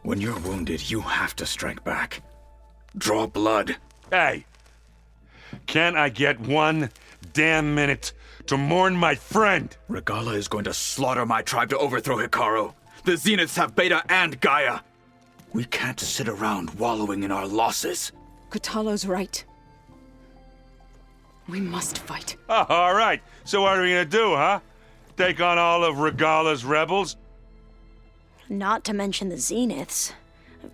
When you're wounded, you have to strike back. Draw blood. Hey! Can't I get one damn minute to mourn my friend? Regala is going to slaughter my tribe to overthrow Hikaru. The Zeniths have Beta and Gaia. We can't sit around wallowing in our losses. Kotalo's right. We must fight. Oh, all right. So what are we gonna do, huh? Take on all of Regala's rebels? Not to mention the Zeniths.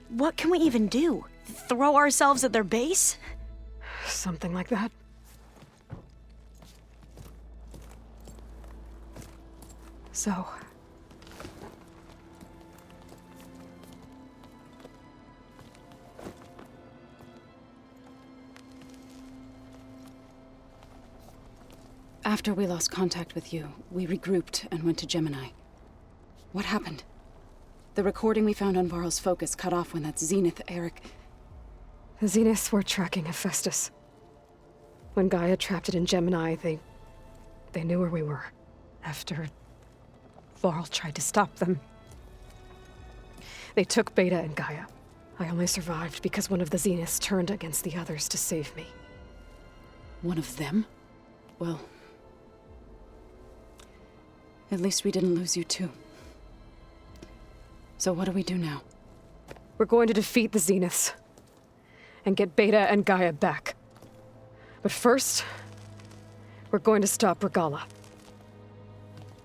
What can we even do? Throw ourselves at their base? Something like that. So... After we lost contact with you, we regrouped and went to Gemini. What happened? The recording we found on Varl's focus cut off when that Zenith Eric... The Zeniths were tracking Hephaestus. When Gaia trapped it in Gemini, they knew where we were. After Varl tried to stop them. They took Beta and Gaia. I only survived because one of the Zeniths turned against the others to save me. One of them? Well... At least we didn't lose you too. So what do we do now? We're going to defeat the Zeniths. And get Beta and Gaia back. But first, we're going to stop Regala.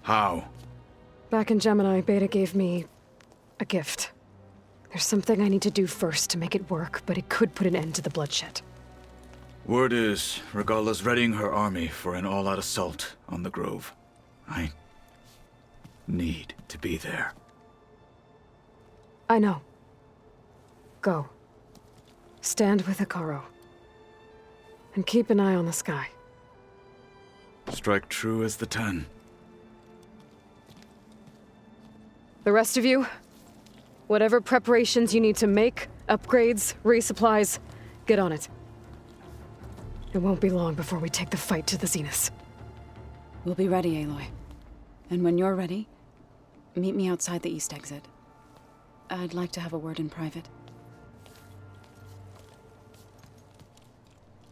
How? Back in Gemini, Beta gave me a gift. There's something I need to do first to make it work, but it could put an end to the bloodshed. Word is, Regala's readying her army for an all-out assault on the Grove. I need to be there. I know. Go. Stand with Hikaru. And keep an eye on the sky. Strike true as the 10. The rest of you, whatever preparations you need to make, upgrades, resupplies, get on it. It won't be long before we take the fight to the Zeniths. We'll be ready, Aloy. And when you're ready, meet me outside the east exit. I'd like to have a word in private.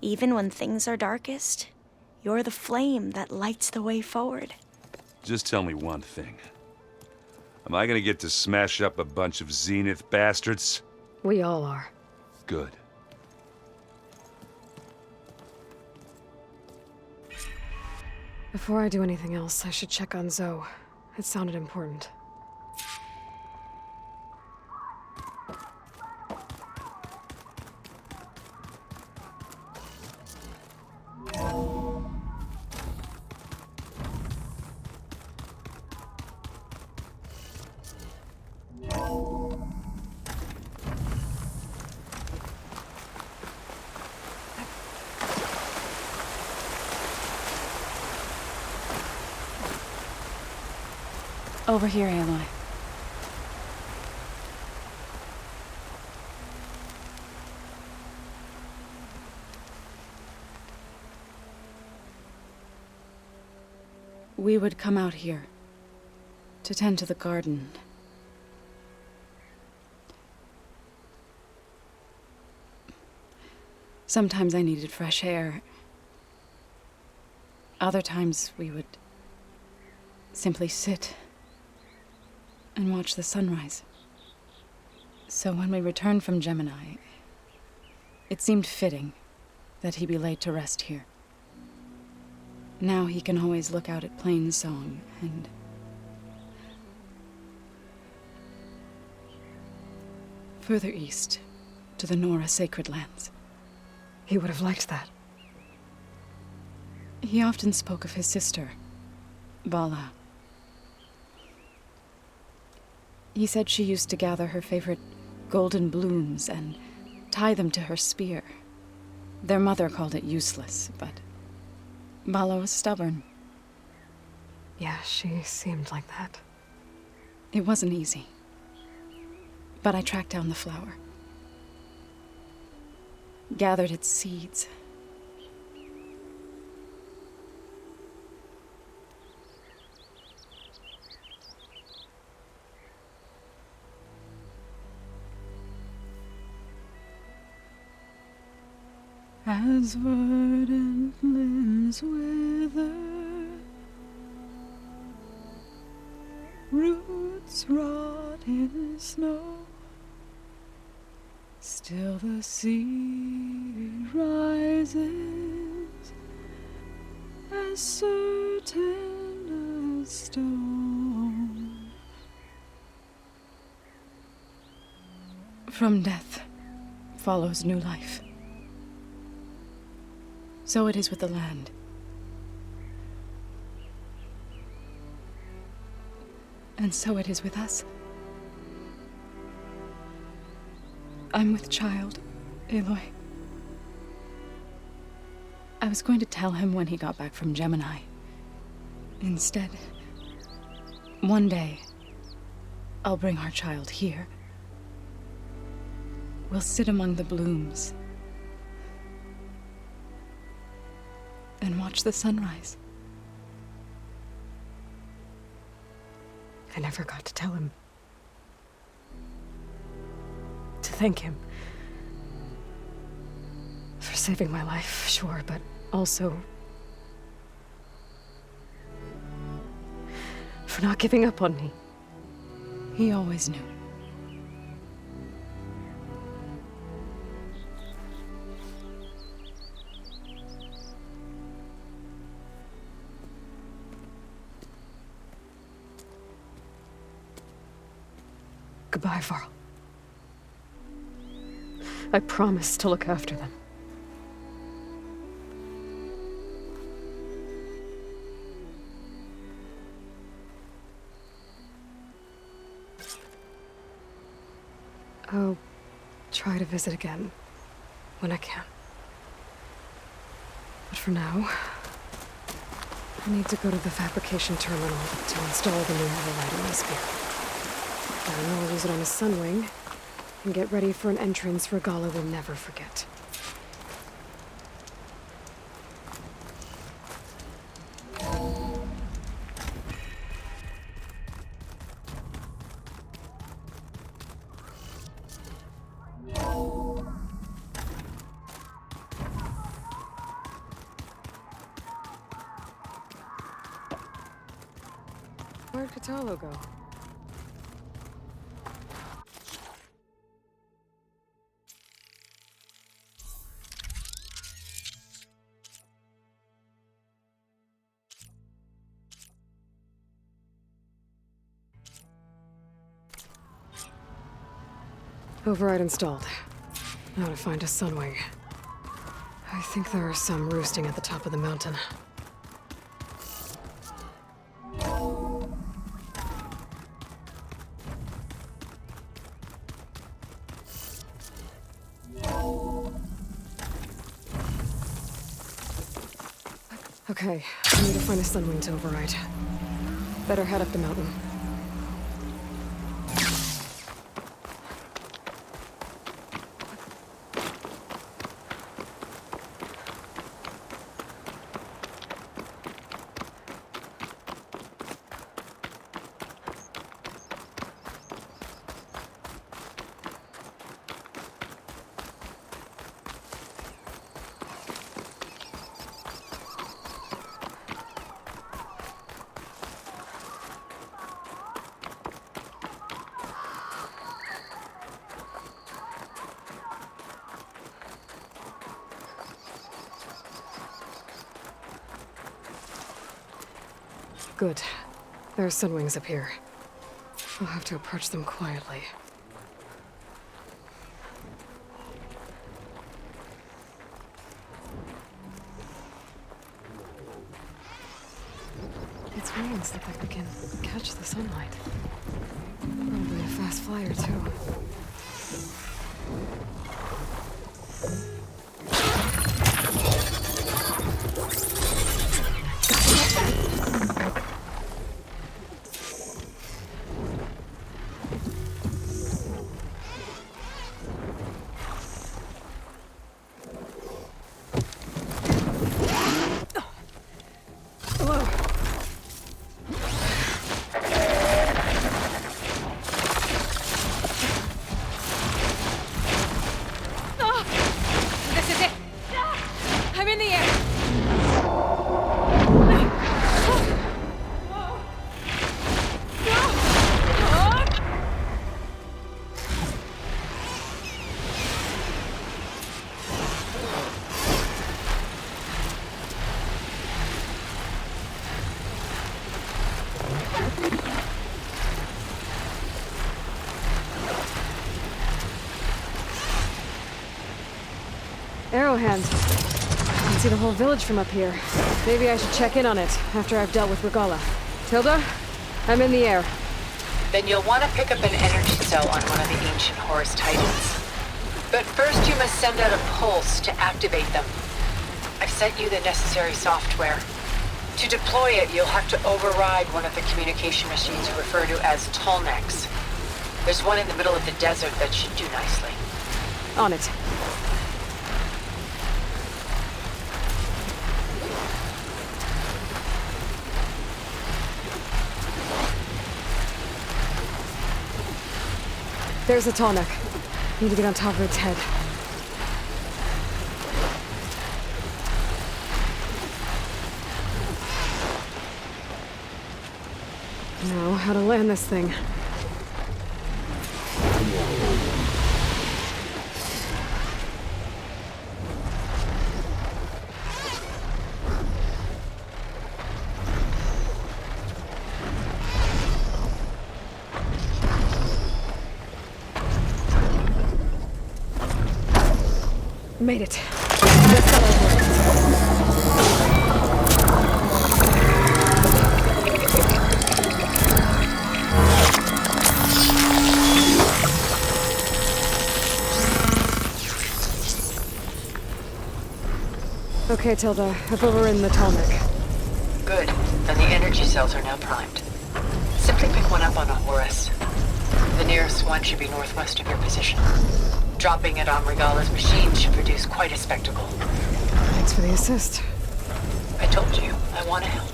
Even when things are darkest, you're the flame that lights the way forward. Just tell me one thing. Am I gonna get to smash up a bunch of Zenith bastards? We all are. Good. Before I do anything else, I should check on Zoe. It sounded important. Over here, Aloy. We would come out here to tend to the garden. Sometimes I needed fresh air. Other times we would simply sit and watch the sunrise. So when we returned from Gemini, it seemed fitting that he be laid to rest here. Now he can always look out at Plainsong and... further east, to the Nora Sacred Lands. He would have liked that. He often spoke of his sister, Vala. He said she used to gather her favorite golden blooms and tie them to her spear. Their mother called it useless, but Vala was stubborn. Yeah, she seemed like that. It wasn't easy. But I tracked down the flower. Gathered its seeds. as verdant limbs wither, roots rot in snow, still the sea rises as certain as stone. From death follows new life. So it is with the land. And so it is with us. I'm with child, Aloy. I was going to tell him when he got back from Gemini. Instead, one day, I'll bring our child here. We'll sit among the blooms and watch the sunrise. I never got to tell him. To thank him. For saving my life, sure, but also for not giving up on me. He always knew. Goodbye, Varl. I promise to look after them. I'll try to visit again when I can. But for now, I need to go to the fabrication terminal to install the new aloy in my spear. Then I'll use it on a sunwing and get ready for an entrance Regala will never forget. Where'd Katalo go? Override installed. Now to find a sunwing. I think there are some roosting at the top of the mountain. Okay, I need to find a sunwing to override. Better head up the mountain. Good. There are sunwings up here. I'll have to approach them quietly. Its wings look like they can catch the sunlight. Probably a fast flyer, too. Arrowhand. I can see the whole village from up here. Maybe I should check in on it after I've dealt with Regala. Tilda, I'm in the air. Then you'll want to pick up an energy cell on one of the ancient Horus Titans. But first you must send out a pulse to activate them. I've sent you the necessary software. To deploy it, you'll have to override one of the communication machines you refer to as Tallnecks. There's one in the middle of the desert that should do nicely. On it. There's a Tallneck. Need to get on top of its head. Now, how to land this thing. Made it. This aloy works. Okay, Tilda. I've overridden the Tallneck. Good. Then the energy cells are now primed. Simply pick one up on a Horus. The nearest one should be northwest of your position. Dropping it on Regala's machine should produce quite a spectacle. Thanks for the assist. I told you, I want to help.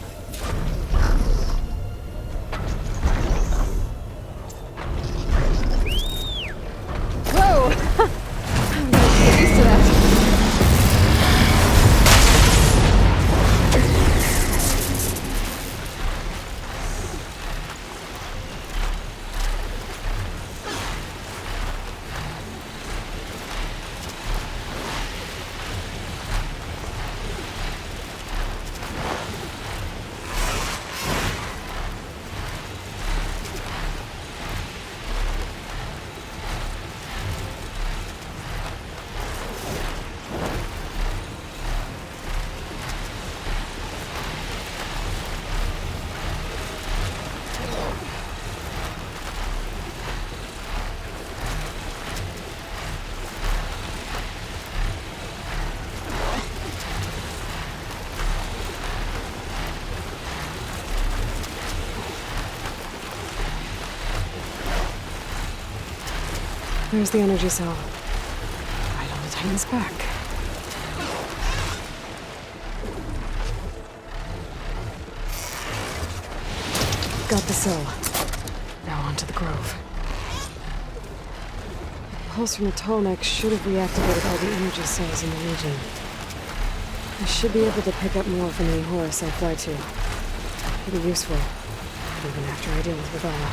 Whoa! I'm gonna get used to that. There's the energy cell. Right on the Titan's back. Got the cell. Now onto the grove. The pulse from the Tallneck should have reactivated all the energy cells in the region. I should be able to pick up more from any Horus I fly to. It'll be useful, even after I deal with Regala.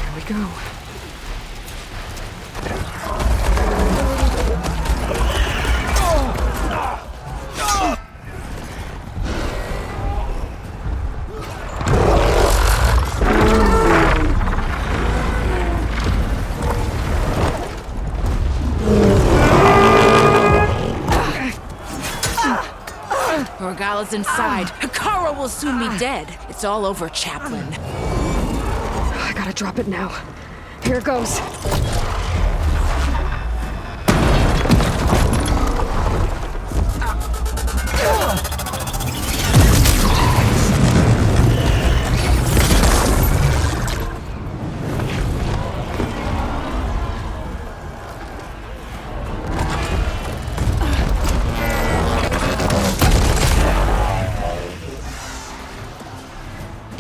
Here we go. Regala's inside. Hikara will soon be dead. It's all over, Chaplain. I gotta drop it now. Here it goes.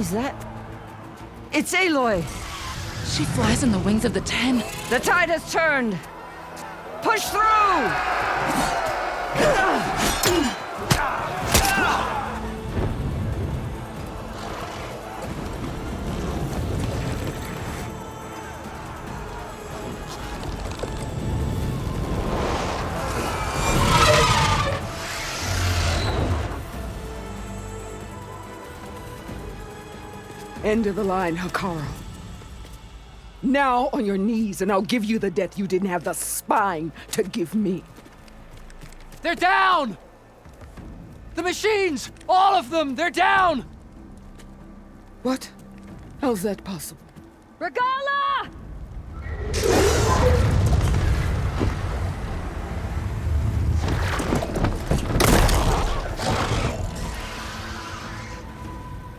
Is that... It's Aloy! She flies on the wings of the Ten. The tide has turned! Push through! End of the line, Hikaru. Now on your knees, and I'll give you the death you didn't have the spine to give me. They're down! The machines! All of them! They're down! What? How's that possible? Regala!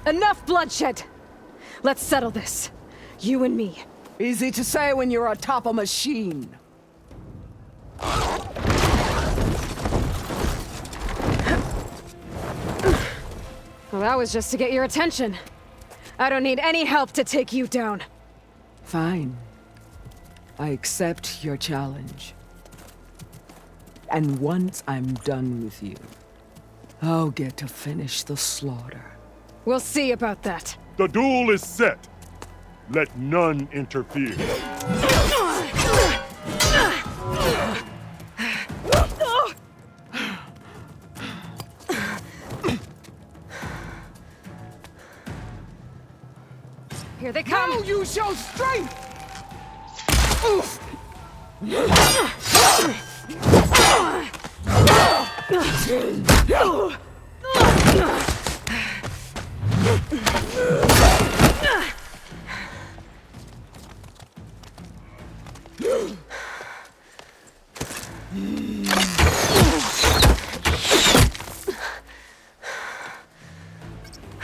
Enough bloodshed! Let's settle this. You and me. Easy to say when you're atop a machine. Well, that was just to get your attention. I don't need any help to take you down. Fine. I accept your challenge. And once I'm done with you, I'll get to finish the slaughter. We'll see about that. The duel is set. Let none interfere. Here they come! Now you show strength!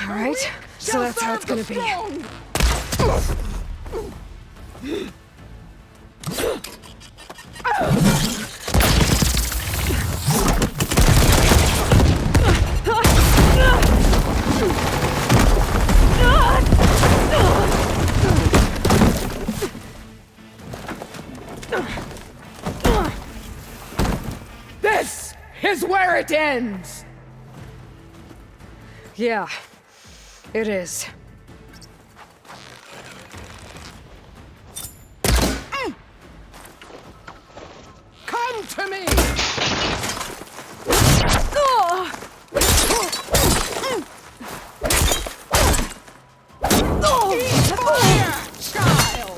All right, so that's how it's gonna be. This is where it ends! Yeah, it is. Come to me! Eat fire, child!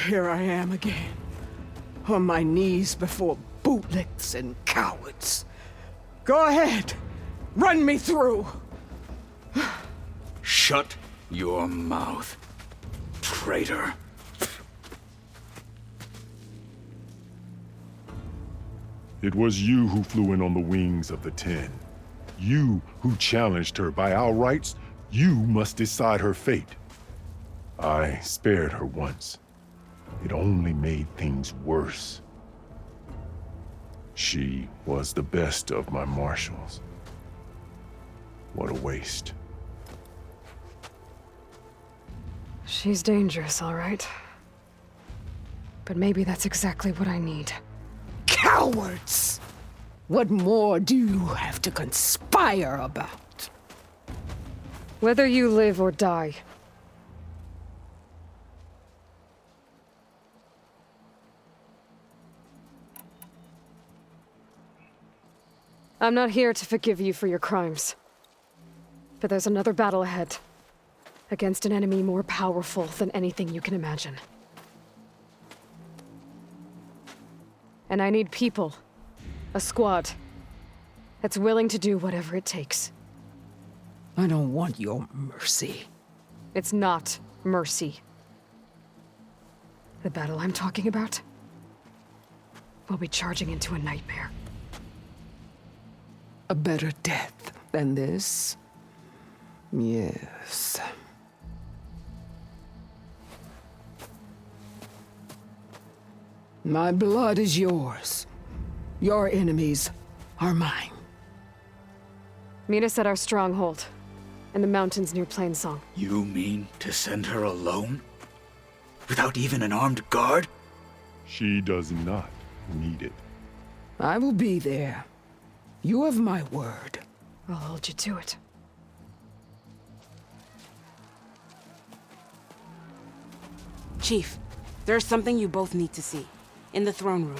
Here I am again, on my knees before bootlicks and cowards. Go ahead, run me through. Shut your mouth, traitor. It was you who flew in on the wings of the Ten. You who challenged her. By our rights, you must decide her fate. I spared her once. It only made things worse. She was the best of my marshals. What a waste. She's dangerous, all right. But maybe that's exactly what I need. Cowards! What more do you have to conspire about? Whether you live or die. I'm not here to forgive you for your crimes. But there's another battle ahead. Against an enemy more powerful than anything you can imagine. And I need people. A squad. That's willing to do whatever it takes. I don't want your mercy. It's not mercy. The battle I'm talking about will be charging into a nightmare. A better death than this? Yes. My blood is yours. Your enemies are mine. Meet us at our stronghold, in the mountains near Plainsong. You mean to send her alone? Without even an armed guard? She does not need it. I will be there. You have my word. I'll hold you to it. Chief, there's something you both need to see. In the throne room.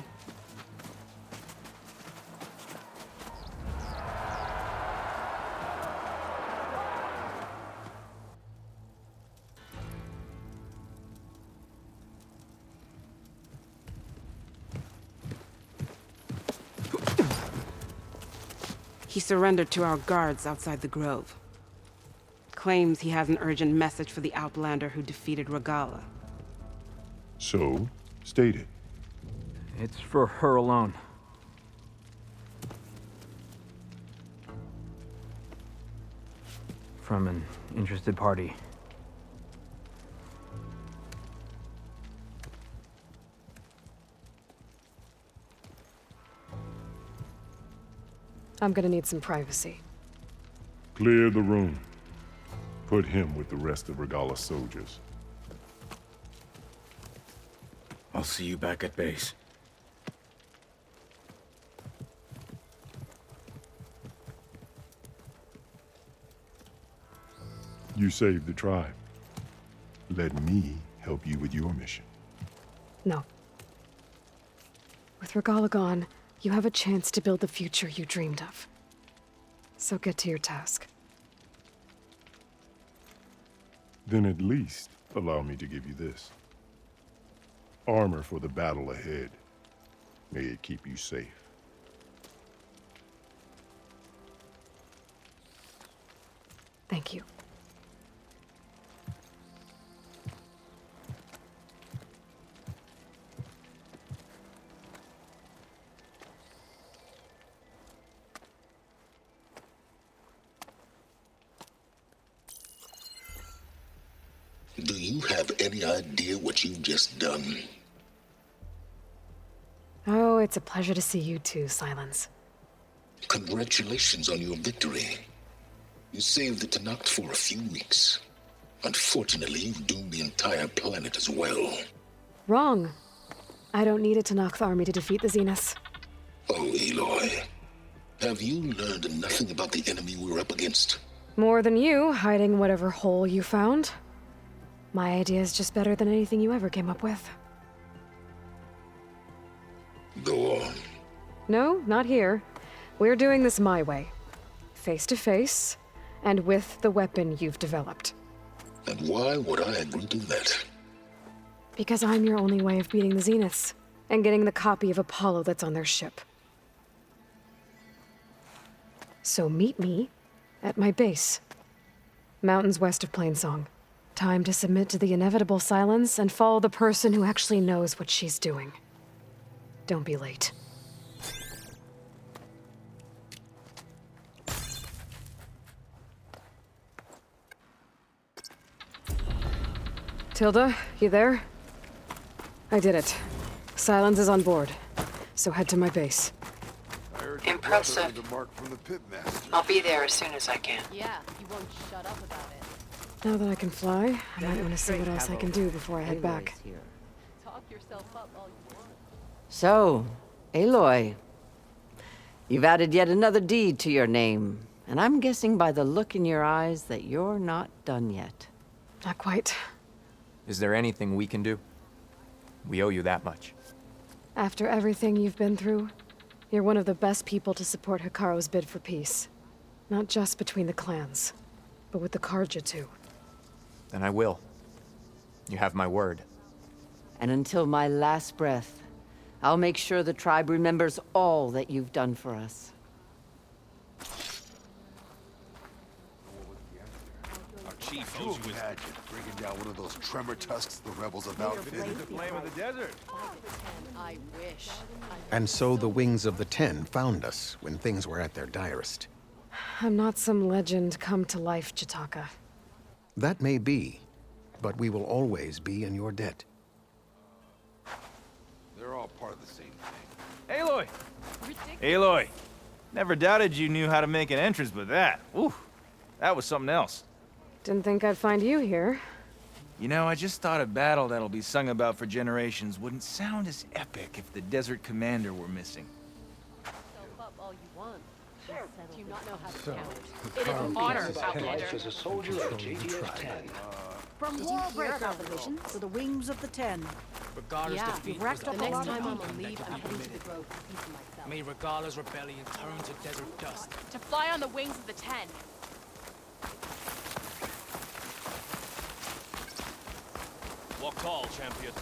He surrendered to our guards outside the grove. Claims he has an urgent message for the Outlander who defeated Regala. So, state it. It's for her alone. From an interested party. I'm gonna need some privacy. Clear the room. Put him with the rest of Regala's soldiers. I'll see you back at base. You saved the tribe. Let me help you with your mission. No. With Regala gone, you have a chance to build the future you dreamed of. So get to your task. Then at least allow me to give you this. Armor for the battle ahead. May it keep you safe. Thank you. Do you have any idea what you've just done? Oh, it's a pleasure to see you too, Silence. Congratulations on your victory. You saved the Tenakth for a few weeks. Unfortunately, you've doomed the entire planet as well. Wrong. I don't need a Tenakth army to defeat the Zeniths. Oh, Aloy. Have you learned nothing about the enemy we're up against? More than you, hiding whatever hole you found. My idea is just better than anything you ever came up with. Go on. No, not here. We're doing this my way. Face to face, and with the weapon you've developed. And why would I agree to that? Because I'm your only way of beating the Zeniths, and getting the copy of Apollo that's on their ship. So meet me at my base. Mountains west of Plainsong. Time to submit to the inevitable silence and follow the person who actually knows what she's doing. Don't be late. Tilda, you there? I did it. Silence is on board. So head to my base. Impressive. I'll be there as soon as I can. Yeah, you won't shut up about it. Now that I can fly, I might want to see what else I can do before I head back. Talk yourself up all you want. So, Aloy, you've added yet another deed to your name, and I'm guessing by the look in your eyes that you're not done yet. Not quite. Is there anything we can do? We owe you that much. After everything you've been through, you're one of the best people to support Hikaru's bid for peace. Not just between the clans, but with the Karja too. Then I will. You have my word. And until my last breath, I'll make sure the tribe remembers all that you've done for us. Our chief knows you had bringing down one of those tremor tusks the rebels have outfitted. The flame of the desert. I wish. And so the Wings of the Ten found us when things were at their direst. I'm not some legend come to life, Jataka. That may be, but we will always be in your debt. They're all part of the same thing. Aloy! Aloy! Never doubted you knew how to make an entrance, but that, ooh, that was something else. Didn't think I'd find you here. You know, I just thought a battle that'll be sung about for generations wouldn't sound as epic if the Desert Commander were missing. Do you not know how to count? It is an honor, Outlander. As a soldier of JTF 10. From Warbreaker Division to the Wings of the Ten. Regardless defeat you've racked was up the a next lot time of I'm on people. leave, I'm heading to the Grove to peace myself. May Regala's rebellion turn to desert dust. To fly on the wings of the Ten. Walk tall, champion.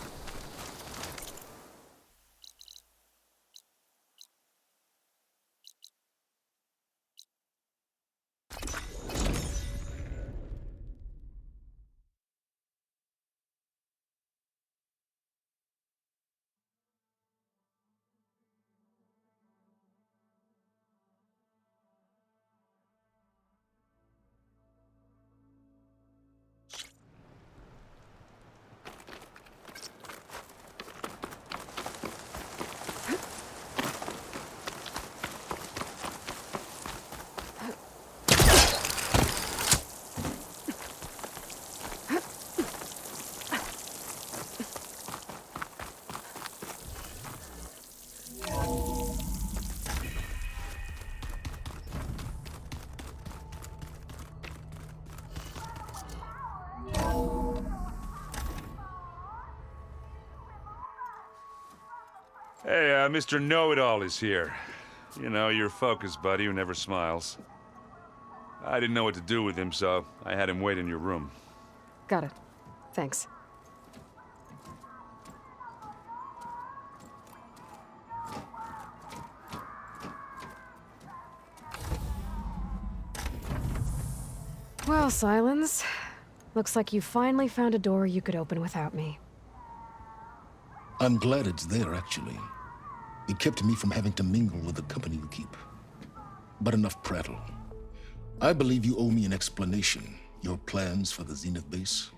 Hey, Mr. Know-It-All is here. You know, your focus buddy who never smiles. I didn't know what to do with him, so I had him wait in your room. Got it. Thanks. Well, Silence. Looks like you finally found a door you could open without me. I'm glad it's there, actually. It kept me from having to mingle with the company you keep. But enough prattle. I believe you owe me an explanation. Your plans for the Zenith base?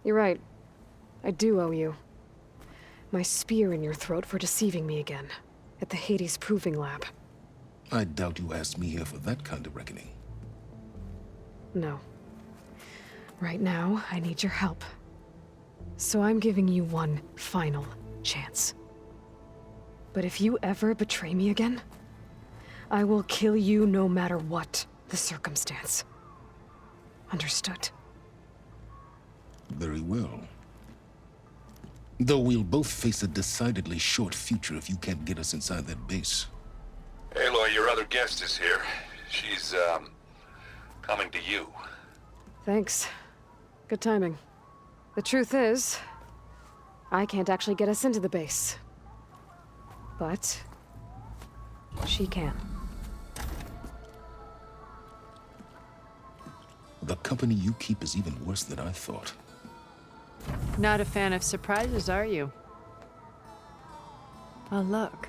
You're right. I do owe you. My spear in your throat for deceiving me again. At the Hades Proving Lab. I doubt you asked me here for that kind of reckoning. No. Right now, I need your help. So I'm giving you one final chance. But if you ever betray me again, I will kill you no matter what the circumstance. Understood? Very well. Though we'll both face a decidedly short future if you can't get us inside that base. Aloy, your other guest is here. She's, coming to you. Thanks. Good timing. The truth is, I can't actually get us into the base. But she can. The company you keep is even worse than I thought. Not a fan of surprises, are you? Oh, look.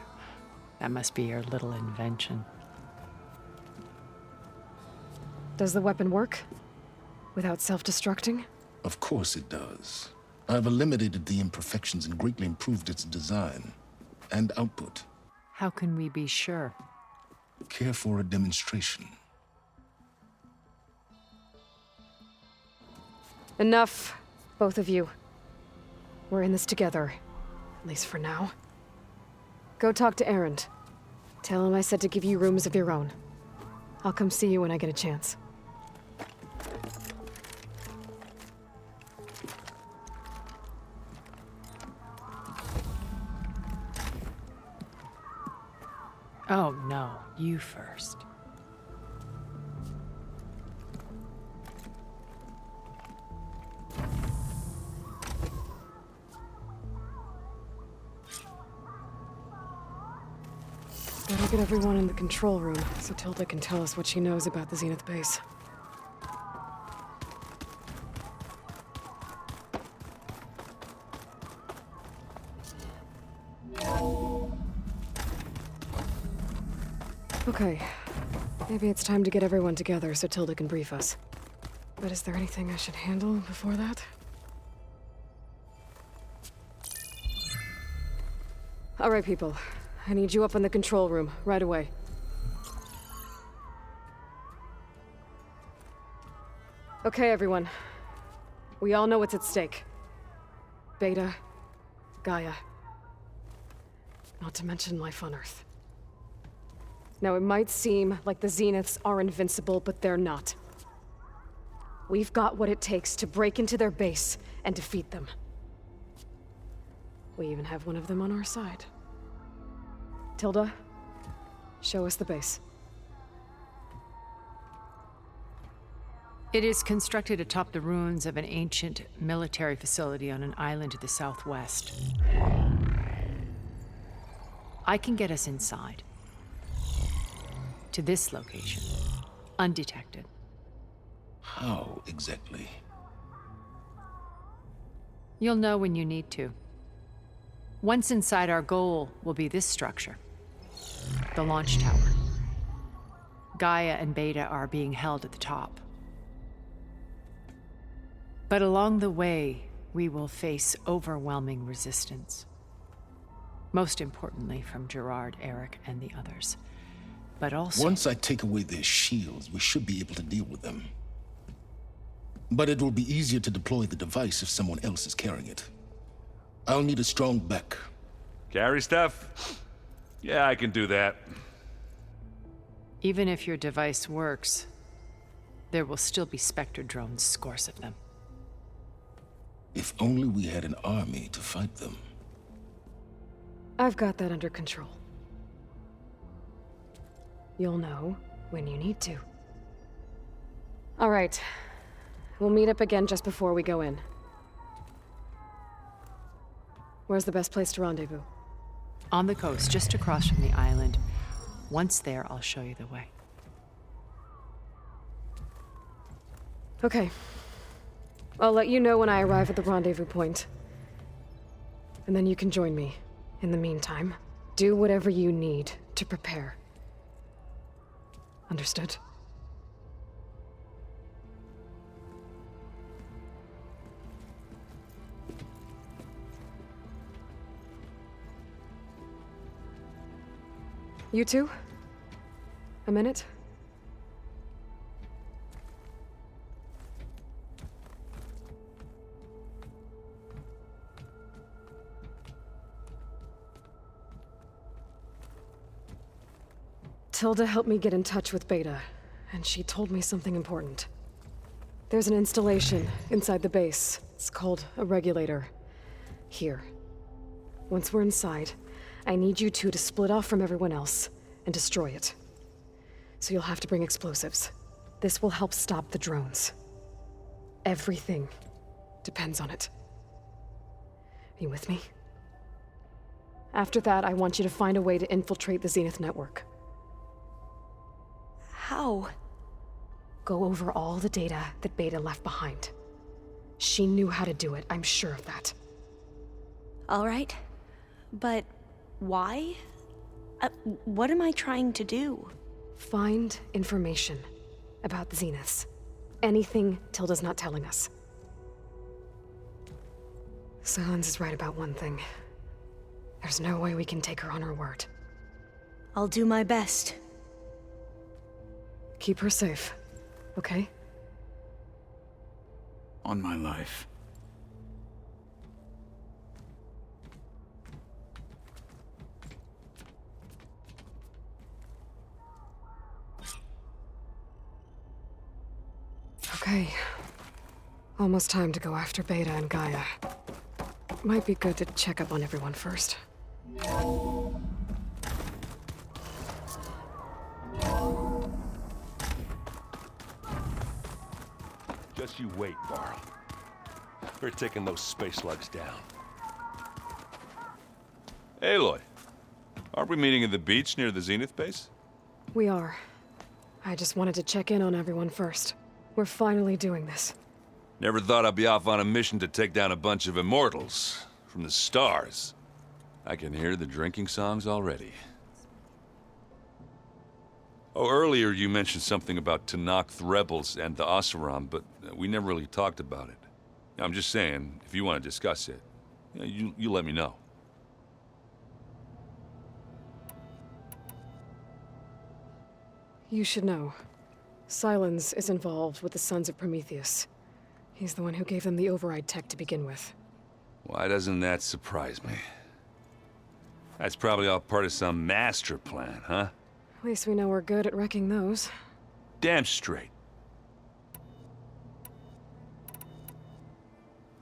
That must be your little invention. Does the weapon work? Without self-destructing? Of course it does. I've eliminated the imperfections and greatly improved its design and output. How can we be sure? Care for a demonstration? Enough, both of you. We're in this together, at least for now. Go talk to Erend. Tell him I said to give you rooms of your own. I'll come see you when I get a chance. Oh, no. You first. Better get everyone in the control room so Tilda can tell us what she knows about the Zenith base. Okay. Maybe it's time to get everyone together so Tilda can brief us. But is there anything I should handle before that? All right, people. I need you up in the control room, right away. Okay, everyone. We all know what's at stake. Beta, Gaia. Not to mention life on Earth. Now, it might seem like the Zeniths are invincible, but they're not. We've got what it takes to break into their base and defeat them. We even have one of them on our side. Tilda, show us the base. It is constructed atop the ruins of an ancient military facility on an island to the southwest. I can get us inside. To this location, undetected. How exactly? You'll know when you need to. Once inside, our goal will be this structure. The launch tower. Gaia and Beta are being held at the top. But along the way, we will face overwhelming resistance. Most importantly from Gerard, Eric, and the others. But also... Once I take away their shields, we should be able to deal with them. But it will be easier to deploy the device if someone else is carrying it. I'll need a strong back. Carry stuff? Yeah, I can do that. Even if your device works, there will still be Spectre drones, scores of them. If only we had an army to fight them. I've got that under control. You'll know when you need to. All right. We'll meet up again just before we go in. Where's the best place to rendezvous? On the coast, just across from the island. Once there, I'll show you the way. Okay. I'll let you know when I arrive at the rendezvous point. And then you can join me. In the meantime, do whatever you need to prepare. Understood? You two? A minute? Tilda helped me get in touch with Beta, and she told me something important. There's an installation inside the base. It's called a regulator. Here. Once we're inside, I need you two to split off from everyone else and destroy it. So you'll have to bring explosives. This will help stop the drones. Everything depends on it. Are you with me? After that, I want you to find a way to infiltrate the Zenith network. How? Go over all the data that Beta left behind. She knew how to do it, I'm sure of that. All right. But why? What am I trying to do? Find information about the Zeniths. Anything Tilda's not telling us. Sans is right about one thing. There's no way we can take her on her word. I'll do my best. Keep her safe, okay? On my life. Okay. Almost time to go after Beta and Gaia. Might be good to check up on everyone first. Just you wait, Varl. We're taking those space slugs down. Aloy, aren't we meeting at the beach near the Zenith base? We are. I just wanted to check in on everyone first. We're finally doing this. Never thought I'd be off on a mission to take down a bunch of immortals from the stars. I can hear the drinking songs already. Oh, earlier you mentioned something about Tenakth rebels and the Oseram, but we never really talked about it. I'm just saying, if you want to discuss it, you let me know. You should know. Silence is involved with the Sons of Prometheus. He's the one who gave them the override tech to begin with. Why doesn't that surprise me? That's probably all part of some master plan, huh? At least we know we're good at wrecking those. Damn straight.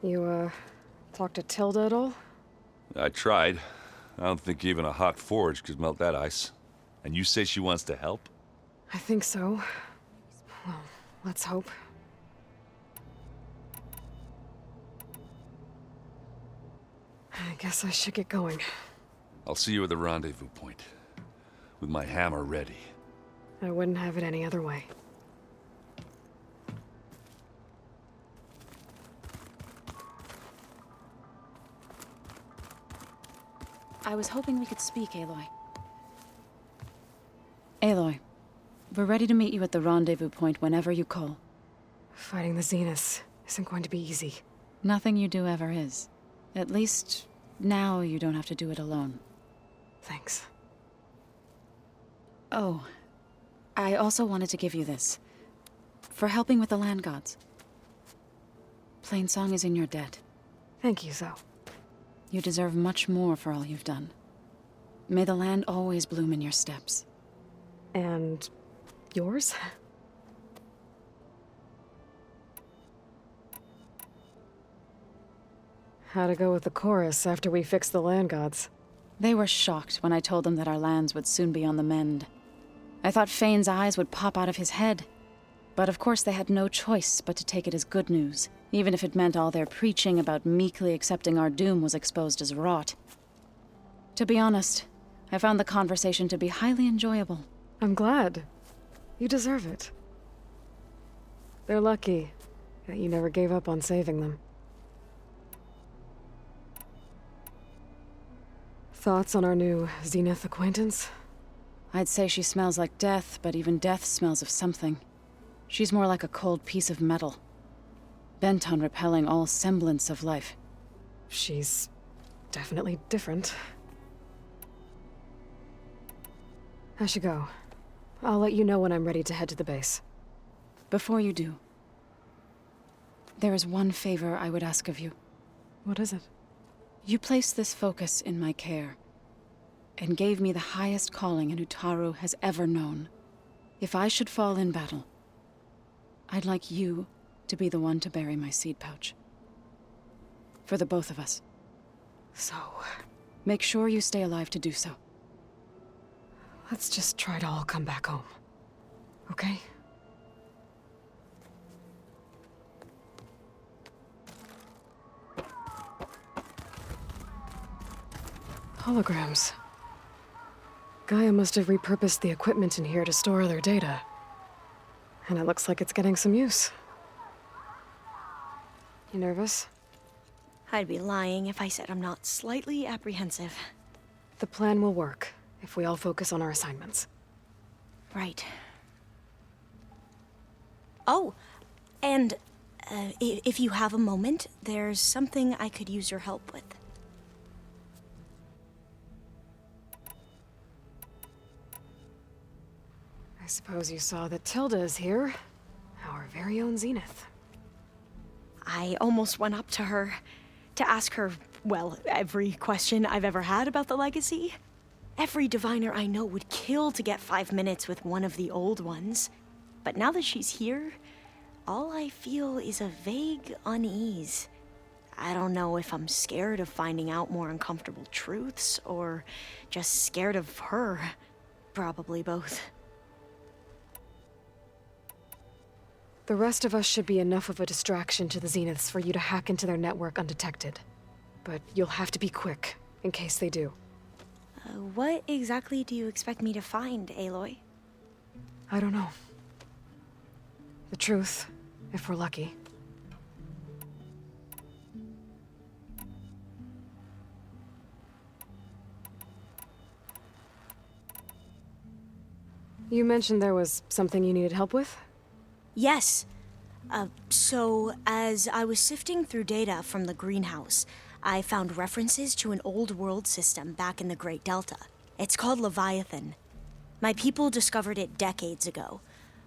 You, talked to Tilda at all? I tried. I don't think even a hot forge could melt that ice. And you say she wants to help? I think so. Well, let's hope. I guess I should get going. I'll see you at the rendezvous point. With my hammer ready. I wouldn't have it any other way. I was hoping we could speak, Aloy. Aloy, we're ready to meet you at the rendezvous point whenever you call. Fighting the Zeniths isn't going to be easy. Nothing you do ever is. At least, now you don't have to do it alone. Thanks. Oh, I also wanted to give you this. For helping with the land gods. Plainsong is in your debt. Thank you, Zoe. You deserve much more for all you've done. May the land always bloom in your steps. And yours? How'd it go with the chorus after we fixed the land gods? They were shocked when I told them that our lands would soon be on the mend. I thought Fane's eyes would pop out of his head. But of course they had no choice but to take it as good news, even if it meant all their preaching about meekly accepting our doom was exposed as rot. To be honest, I found the conversation to be highly enjoyable. I'm glad. You deserve it. They're lucky that you never gave up on saving them. Thoughts on our new Zenith acquaintance? I'd say she smells like death, but even death smells of something. She's more like a cold piece of metal, bent on repelling all semblance of life. She's definitely different. I should go. I'll let you know when I'm ready to head to the base. Before you do, there is one favor I would ask of you. What is it? You placed this focus in my care, and gave me the highest calling an Utaru has ever known. If I should fall in battle, I'd like you to be the one to bury my seed pouch. For the both of us. So, make sure you stay alive to do so. Let's just try to all come back home. Okay? Holograms. Gaia must have repurposed the equipment in here to store their data. And it looks like it's getting some use. You nervous? I'd be lying if I said I'm not slightly apprehensive. The plan will work if we all focus on our assignments. Right. Oh, and if you have a moment, there's something I could use your help with. I suppose you saw that Tilda is here. Our very own Zenith. I almost went up to her to ask her, well, every question I've ever had about the legacy. Every diviner I know would kill to get 5 minutes with one of the old ones. But now that she's here, all I feel is a vague unease. I don't know if I'm scared of finding out more uncomfortable truths, or just scared of her. Probably both. The rest of us should be enough of a distraction to the Zeniths for you to hack into their network undetected. But you'll have to be quick, in case they do. What exactly do you expect me to find, Aloy? I don't know. The truth, if we're lucky. You mentioned there was something you needed help with? Yes. So, as I was sifting through data from the greenhouse, I found references to an old world system back in the Great Delta. It's called Leviathan. My people discovered it decades ago.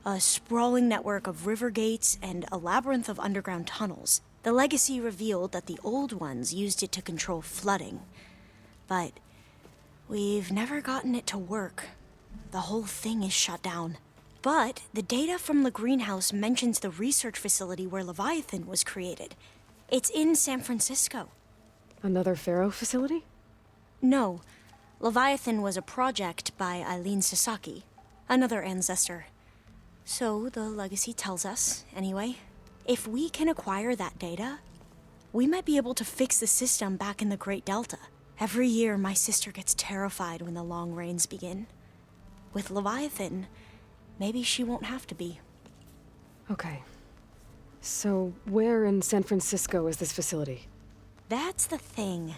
A sprawling network of river gates and a labyrinth of underground tunnels. The legacy revealed that the old ones used it to control flooding. But we've never gotten it to work. The whole thing is shut down. But the data from the greenhouse mentions the research facility where Leviathan was created. It's in San Francisco. Another Pharaoh facility? No. Leviathan was a project by Eileen Sasaki, another ancestor. So the legacy tells us, anyway, if we can acquire that data, we might be able to fix the system back in the Great Delta. Every year, my sister gets terrified when the long rains begin. With Leviathan, maybe she won't have to be. Okay. So, where in San Francisco is this facility? That's the thing.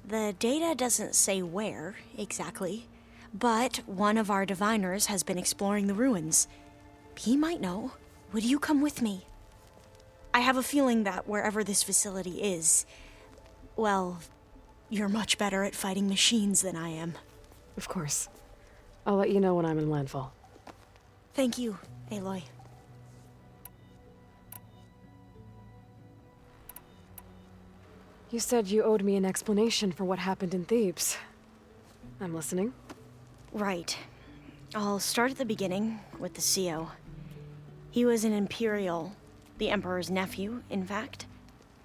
The data doesn't say where, exactly. But one of our diviners has been exploring the ruins. He might know. Would you come with me? I have a feeling that wherever this facility is, well, you're much better at fighting machines than I am. Of course. I'll let you know when I'm in landfall. Thank you, Aloy. You said you owed me an explanation for what happened in Thebes. I'm listening. Right. I'll start at the beginning with the CO. He was an Imperial, the Emperor's nephew, in fact.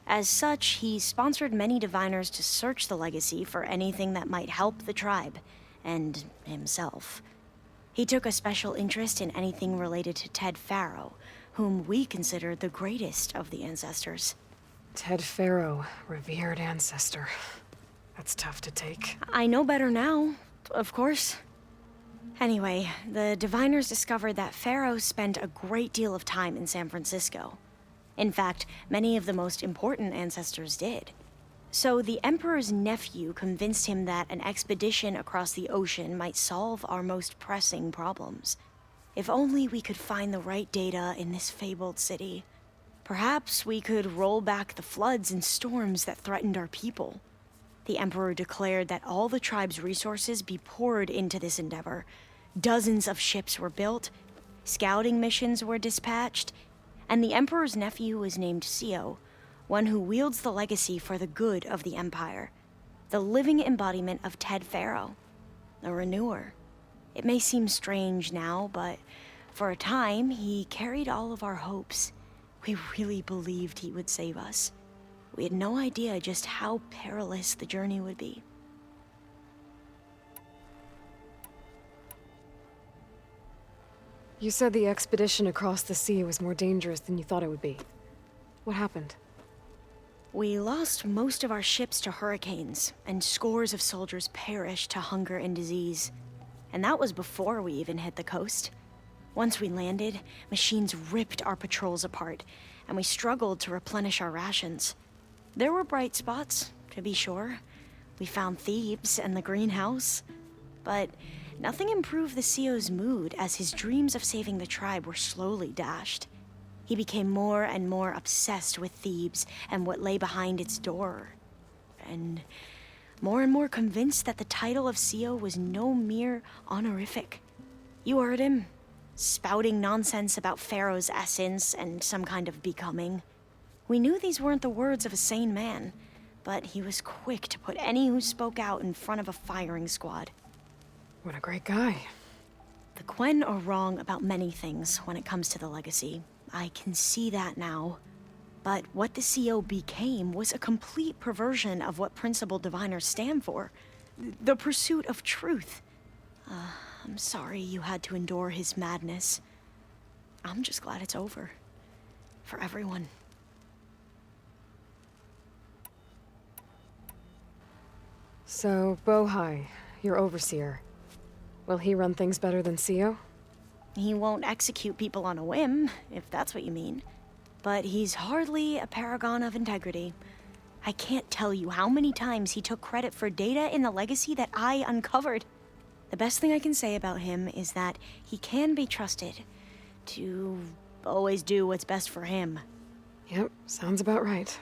As such, he sponsored many diviners to search the legacy for anything that might help the tribe, and himself. He took a special interest in anything related to Ted Pharaoh, whom we considered the greatest of the ancestors. Ted Pharaoh, revered ancestor. That's tough to take. I know better now, of course. Anyway, the diviners discovered that Pharaoh spent a great deal of time in San Francisco. In fact, many of the most important ancestors did. So the Emperor's nephew convinced him that an expedition across the ocean might solve our most pressing problems. If only we could find the right data in this fabled city. Perhaps we could roll back the floods and storms that threatened our people. The Emperor declared that all the tribe's resources be poured into this endeavor. Dozens of ships were built, scouting missions were dispatched, and the Emperor's nephew was named CO, one who wields the legacy for the good of the Empire. The living embodiment of Ted Pharaoh, a renewer. It may seem strange now, but for a time, he carried all of our hopes. We really believed he would save us. We had no idea just how perilous the journey would be. You said the expedition across the sea was more dangerous than you thought it would be. What happened? We lost most of our ships to hurricanes, and scores of soldiers perished to hunger and disease. And that was before we even hit the coast. Once we landed, machines ripped our patrols apart, and we struggled to replenish our rations. There were bright spots, to be sure. We found Thebes and the greenhouse. But nothing improved the CO's mood as his dreams of saving the tribe were slowly dashed. He became more and more obsessed with Thebes and what lay behind its door. And more convinced that the title of CO was no mere honorific. You heard him, spouting nonsense about Pharaoh's essence and some kind of becoming. We knew these weren't the words of a sane man, but he was quick to put any who spoke out in front of a firing squad. What a great guy. The Quen are wrong about many things when it comes to the legacy. I can see that now. But what the CO became was a complete perversion of what principal diviners stand for. The pursuit of truth. I'm sorry you had to endure his madness. I'm just glad it's over. For everyone. So, Bohai, your overseer. Will he run things better than CO? He won't execute people on a whim, if that's what you mean. But he's hardly a paragon of integrity. I can't tell you how many times he took credit for data in the legacy that I uncovered. The best thing I can say about him is that he can be trusted to always do what's best for him. Yep, sounds about right.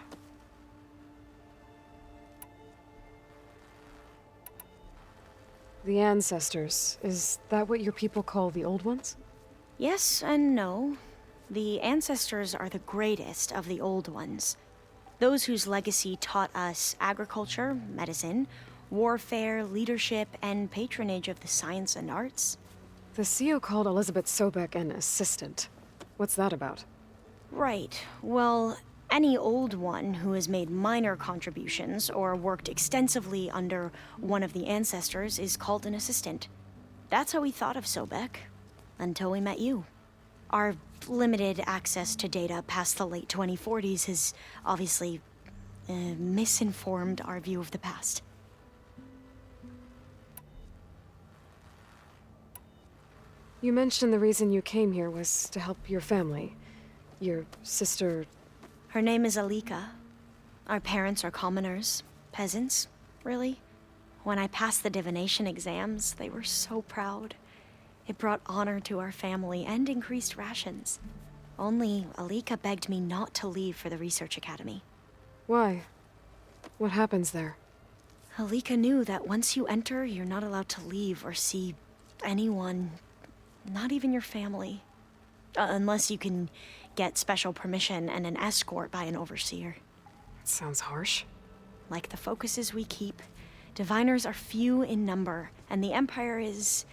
The ancestors, is that what your people call the old ones? Yes and no. The ancestors are the greatest of the old ones. Those whose legacy taught us agriculture, medicine, warfare, leadership, and patronage of the science and arts. The CEO called Elizabeth Sobek an assistant. What's that about? Right. Well, any old one who has made minor contributions or worked extensively under one of the ancestors is called an assistant. That's how we thought of Sobek, until we met you. Our limited access to data past the late 2040s has obviously misinformed our view of the past. You mentioned the reason you came here was to help your family. Your sister... Her name is Alika. Our parents are commoners, peasants, really. When I passed the divination exams, they were so proud. It brought honor to our family and increased rations. Only Alika begged me not to leave for the research academy. Why? What happens there? Alika knew that once you enter, you're not allowed to leave or see anyone, not even your family. Unless you can get special permission and an escort by an overseer. That sounds harsh. Like the focuses we keep, diviners are few in number, and the Empire is,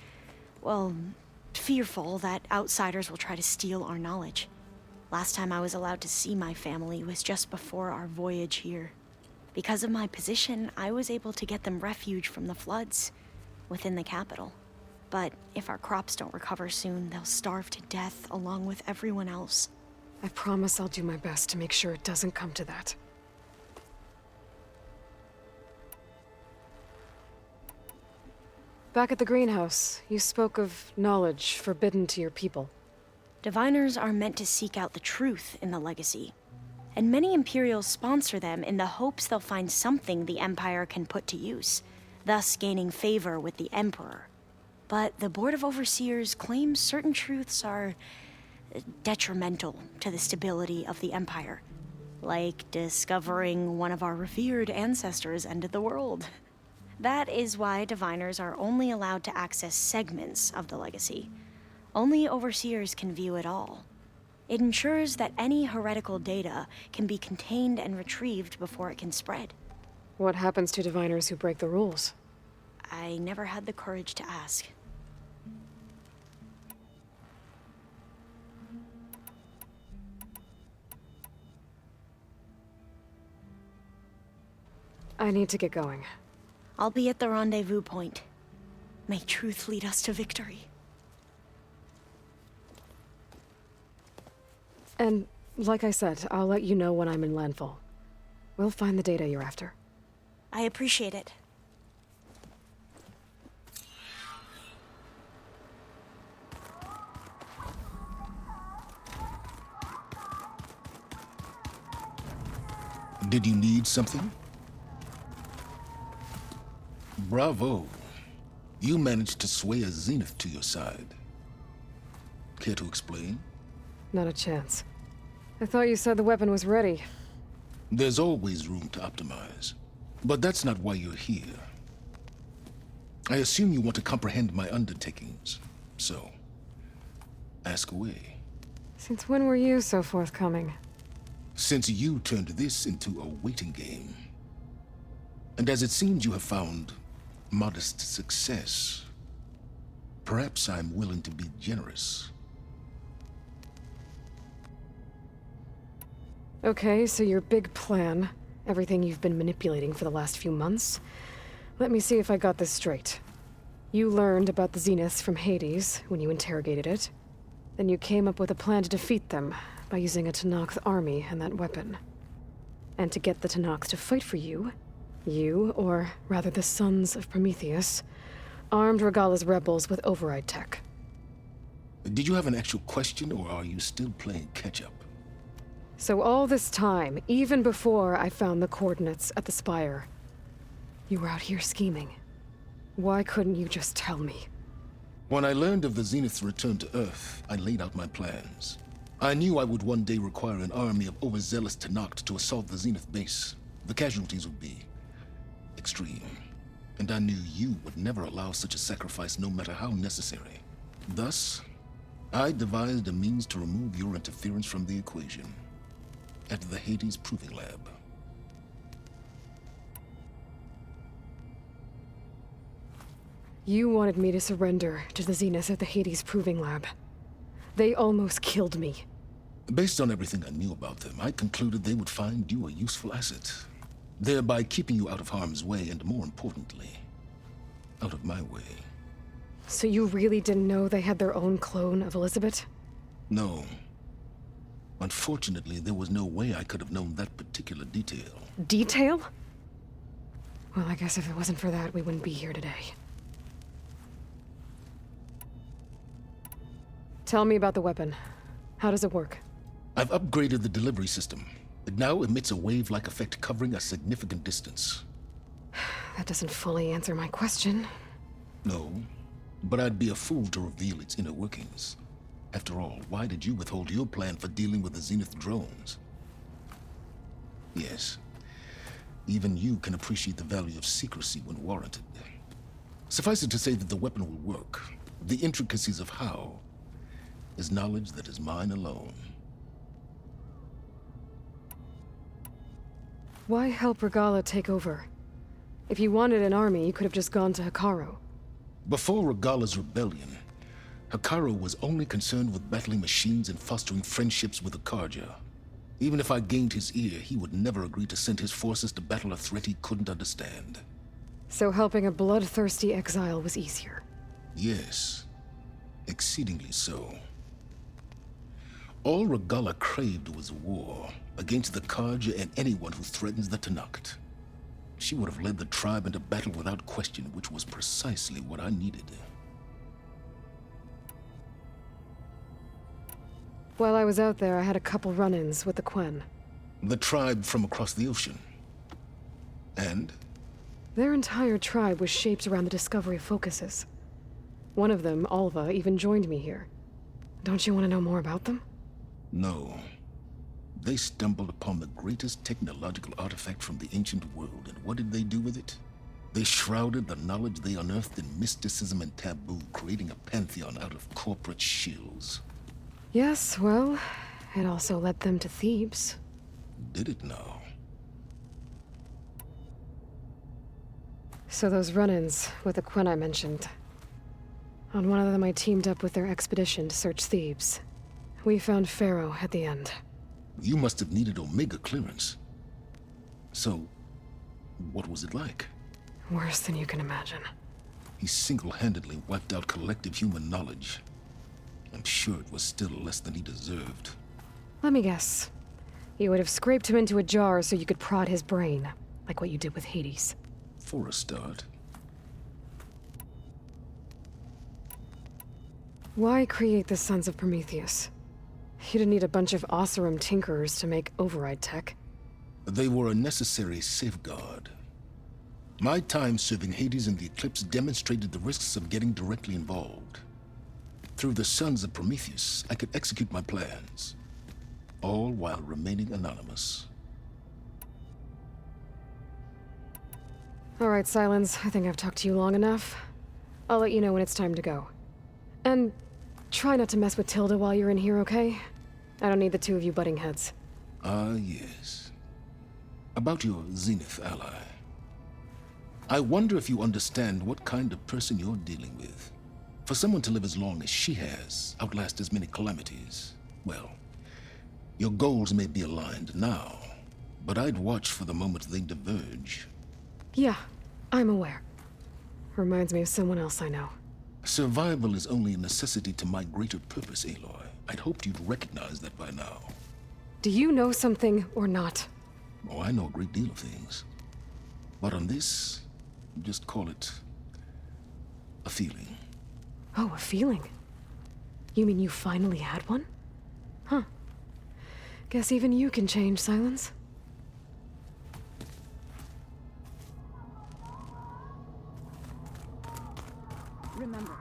well, fearful that outsiders will try to steal our knowledge. Last time I was allowed to see my family was just before our voyage here. Because of my position, I was able to get them refuge from the floods within the capital. But if our crops don't recover soon, they'll starve to death along with everyone else. I promise I'll do my best to make sure it doesn't come to that. Back at the greenhouse, you spoke of knowledge forbidden to your people. Diviners are meant to seek out the truth in the legacy, and many Imperials sponsor them in the hopes they'll find something the Empire can put to use, thus gaining favor with the Emperor. But the Board of Overseers claims certain truths are detrimental to the stability of the Empire, like discovering one of our revered ancestors ended the world. That is why diviners are only allowed to access segments of the legacy. Only overseers can view it all. It ensures that any heretical data can be contained and retrieved before it can spread. What happens to diviners who break the rules? I never had the courage to ask. I need to get going. I'll be at the rendezvous point. May truth lead us to victory. And, like I said, I'll let you know when I'm in landfall. We'll find the data you're after. I appreciate it. Did you need something? Bravo. You managed to sway a Zenith to your side. Care to explain? Not a chance. I thought you said the weapon was ready. There's always room to optimize. But that's not why you're here. I assume you want to comprehend my undertakings. So, ask away. Since when were you so forthcoming? Since you turned this into a waiting game. And as it seems you have found modest success, perhaps I'm willing to be generous. Okay, so your big plan, everything you've been manipulating for the last few months. Let me see if I got this straight. You learned about the Zeniths from Hades when you interrogated it. Then you came up with a plan to defeat them by using a Tenakth army and that weapon. And to get the Tenakth to fight for you, or rather the Sons of Prometheus, armed Regalla's rebels with override tech. Did you have an actual question, or are you still playing catch-up? So all this time, even before I found the coordinates at the Spire, you were out here scheming. Why couldn't you just tell me? When I learned of the Zenith's return to Earth, I laid out my plans. I knew I would one day require an army of overzealous Tenakth to assault the Zenith base. The casualties would be extreme. And I knew you would never allow such a sacrifice, no matter how necessary. Thus, I devised a means to remove your interference from the equation at the Hades Proving Lab. You wanted me to surrender to the Zenith at the Hades Proving Lab. They almost killed me. Based on everything I knew about them, I concluded they would find you a useful asset, thereby keeping you out of harm's way and, more importantly, out of my way. So you really didn't know they had their own clone of Elizabeth? No. Unfortunately, there was no way I could have known that particular detail. Detail? Well, I guess if it wasn't for that, we wouldn't be here today. Tell me about the weapon. How does it work? I've upgraded the delivery system. It now emits a wave-like effect covering a significant distance. That doesn't fully answer my question. No, but I'd be a fool to reveal its inner workings. After all, why did you withhold your plan for dealing with the Zenith drones? Yes, even you can appreciate the value of secrecy when warranted. Suffice it to say that the weapon will work. The intricacies of how is knowledge that is mine alone. Why help Regala take over? If you wanted an army, you could have just gone to Hikaru. Before Regala's rebellion, Hikaru was only concerned with battling machines and fostering friendships with the Karja. Even if I gained his ear, he would never agree to send his forces to battle a threat he couldn't understand. So helping a bloodthirsty exile was easier? Yes, exceedingly so. All Regala craved was war against the Karja and anyone who threatens the Tenakth. She would have led the tribe into battle without question, which was precisely what I needed. While I was out there, I had a couple run-ins with the Quen. The tribe from across the ocean. And? Their entire tribe was shaped around the discovery of focuses. One of them, Alva, even joined me here. Don't you want to know more about them? No. They stumbled upon the greatest technological artifact from the ancient world, and what did they do with it? They shrouded the knowledge they unearthed in mysticism and taboo, creating a pantheon out of corporate shills. Yes, well, it also led them to Thebes. Did it now? So those run-ins with the Quen I mentioned. On one of them I teamed up with their expedition to search Thebes. We found Pharaoh at the end. You must have needed Omega clearance. So, what was it like? Worse than you can imagine. He single-handedly wiped out collective human knowledge. I'm sure it was still less than he deserved. Let me guess. You would have scraped him into a jar so you could prod his brain, like what you did with Hades. For a start. Why create the Sons of Prometheus? You didn't need a bunch of Oseram tinkerers to make override tech. They were a necessary safeguard. My time serving Hades and the Eclipse demonstrated the risks of getting directly involved. Through the Sons of Prometheus, I could execute my plans, all while remaining anonymous. All right, Silence. I think I've talked to you long enough. I'll let you know when it's time to go. And try not to mess with Tilda while you're in here, okay? I don't need the two of you butting heads. Ah, yes. About your Zenith ally. I wonder if you understand what kind of person you're dealing with. For someone to live as long as she has, outlast as many calamities, well, your goals may be aligned now, but I'd watch for the moment they diverge. Yeah, I'm aware. Reminds me of someone else I know. Survival is only a necessity to my greater purpose, Aloy. I'd hoped you'd recognize that by now. Do you know something or not? Oh, I know a great deal of things. But on this, just call it a feeling. Oh, a feeling? You mean you finally had one? Huh. Guess even you can change, Silence. Remember,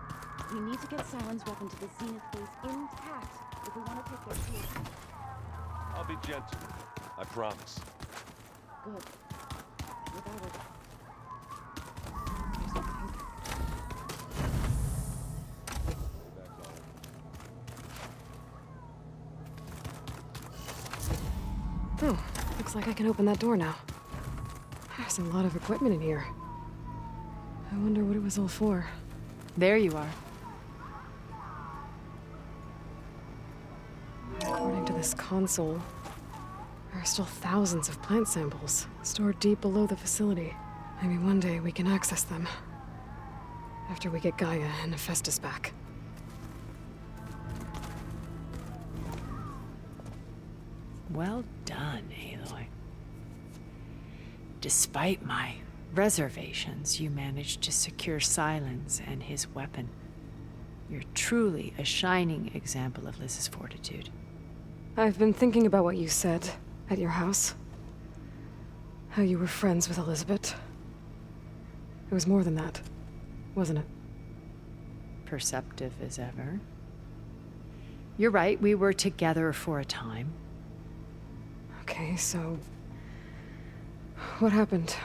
we need to get Silence weapon to the Zenith base intact if we want to take their place. I'll be gentle with it, I promise. Good. Without it. like I can open that door now. There's a lot of equipment in here. I wonder what it was all for. There you are. According to this console, there are still thousands of plant samples stored deep below the facility. Maybe one day we can access them. After we get Gaia and Hephaestus back. Well done, Aloy. Despite my reservations, you managed to secure Silence and his weapon. You're truly a shining example of Liz's fortitude. I've been thinking about what you said at your house. How you were friends with Elizabeth. It was more than that, wasn't it? Perceptive as ever. You're right, we were together for a time. Okay, so... what happened?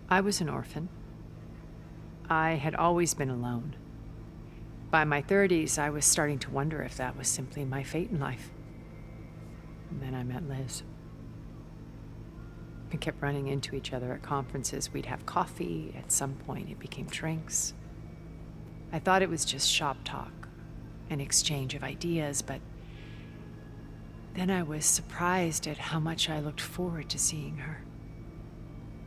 I was an orphan. I had always been alone. By my 30s, I was starting to wonder if that was simply my fate in life. And then I met Liz. We kept running into each other at conferences. We'd have coffee. At some point, it became drinks. I thought it was just shop talk, an exchange of ideas, but then I was surprised at how much I looked forward to seeing her.